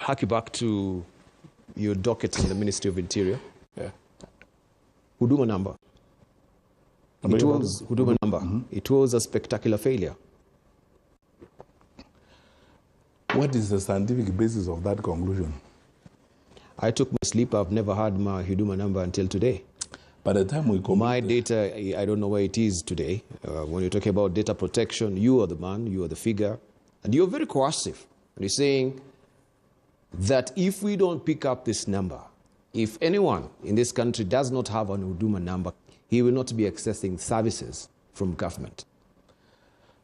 hark you back to your docket in the Ministry of Interior. Yeah. Huduma Number. It was Huduma Number. It was a spectacular failure. What is the scientific basis of that conclusion? I took my sleep. I've never had my Huduma Number until today. By the time we come, my data, I don't know where it is today. When you're talking about data protection, you are the man, you are the figure, and you're very coercive. And you're saying that if we don't pick up this number, if anyone in this country does not have an Huduma Number, he will not be accessing services from government.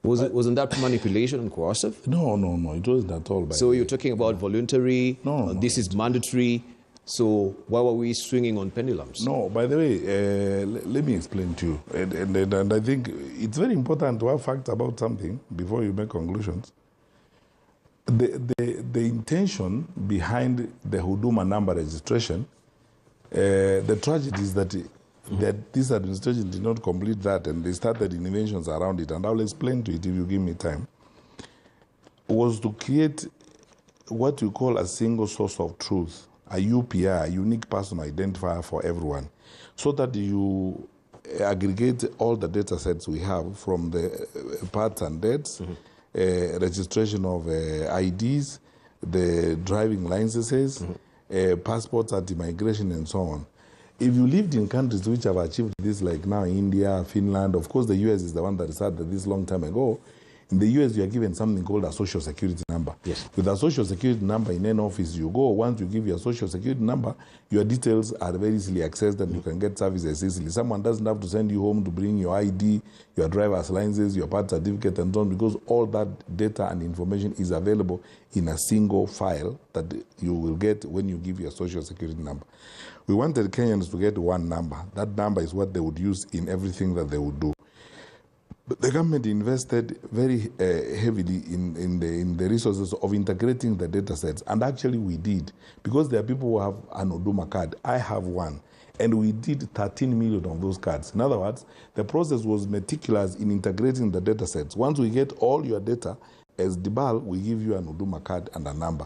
Wasn't that manipulation and coercive? No, it wasn't at all. So you're talking about voluntary, this is mandatory, so why were we swinging on pendulums? No, by the way, let me explain to you. And I think it's very important to have facts about something before you make conclusions. The intention behind the Huduma Number registration, the tragedy is that this administration did not complete that, and they started innovations around it, and I'll explain to it if you give me time, was to create what we call a single source of truth, a UPI, a unique personal identifier for everyone, so that you aggregate all the data sets we have from the births and deaths, registration of IDs, the driving licenses, passports at immigration, and so on. If you lived in countries which have achieved this, like now India, Finland, of course the US is the one that started this long time ago. In the US, you are given something called a social security number. Yes. With a social security number in any office you go, once you give your social security number, your details are very easily accessed and you can get services easily. Someone doesn't have to send you home to bring your ID, your driver's license, your birth certificate, and so on, because all that data and information is available in a single file that you will get when you give your social security number. We wanted Kenyans to get one number. That number is what they would use in everything that they would do. But the government invested very heavily in the resources of integrating the data sets. And actually we did, because there are people who have an Huduma card. I have one. And we did 13 million of those cards. In other words, the process was meticulous in integrating the data sets. Once we get all your data, as DBAL, we give you an Huduma card and a number.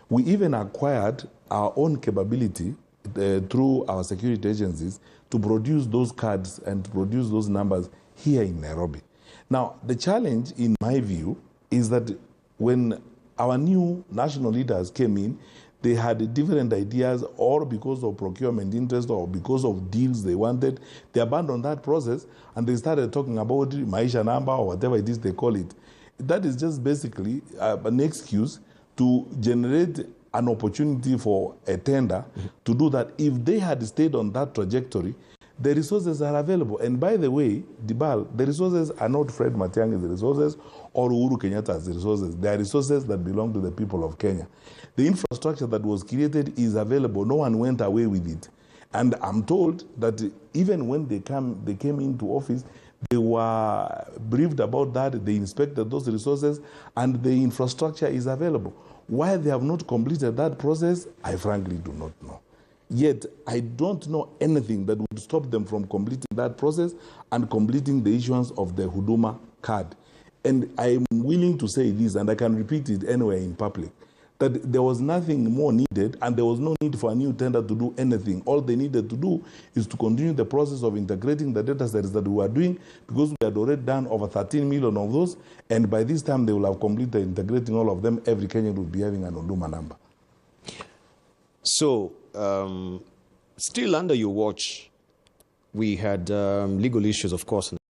We even acquired our own capability through our security agencies to produce those cards and to produce those numbers here in Nairobi. Now, the challenge, in my view, is that when our new national leaders came in, they had different ideas, or because of procurement interest or because of deals they wanted, they abandoned that process and they started talking about Maisha number or whatever it is they call it. That is just basically an excuse to generate an opportunity for a tender to do that. If they had stayed on that trajectory, the resources are available. And by the way, DBAL, the resources are not Fred Matiang'i's resources or Uhuru Kenyatta's resources. They are resources that belong to the people of Kenya. The infrastructure that was created is available. No one went away with it. And I'm told that even when they came into office, they were briefed about that, they inspected those resources, and the infrastructure is available. Why they have not completed that process, I frankly do not know. Yet, I don't know anything that would stop them from completing that process and completing the issuance of the Huduma card. And I am willing to say this, and I can repeat it anywhere in public, that there was nothing more needed, and there was no need for a new tender to do anything. All they needed to do is to continue the process of integrating the data sets that we were doing, because we had already done over 13 million of those, and by this time they will have completed integrating all of them. Every Kenyan will be having an Huduma number. So, still under your watch, we had legal issues, of course,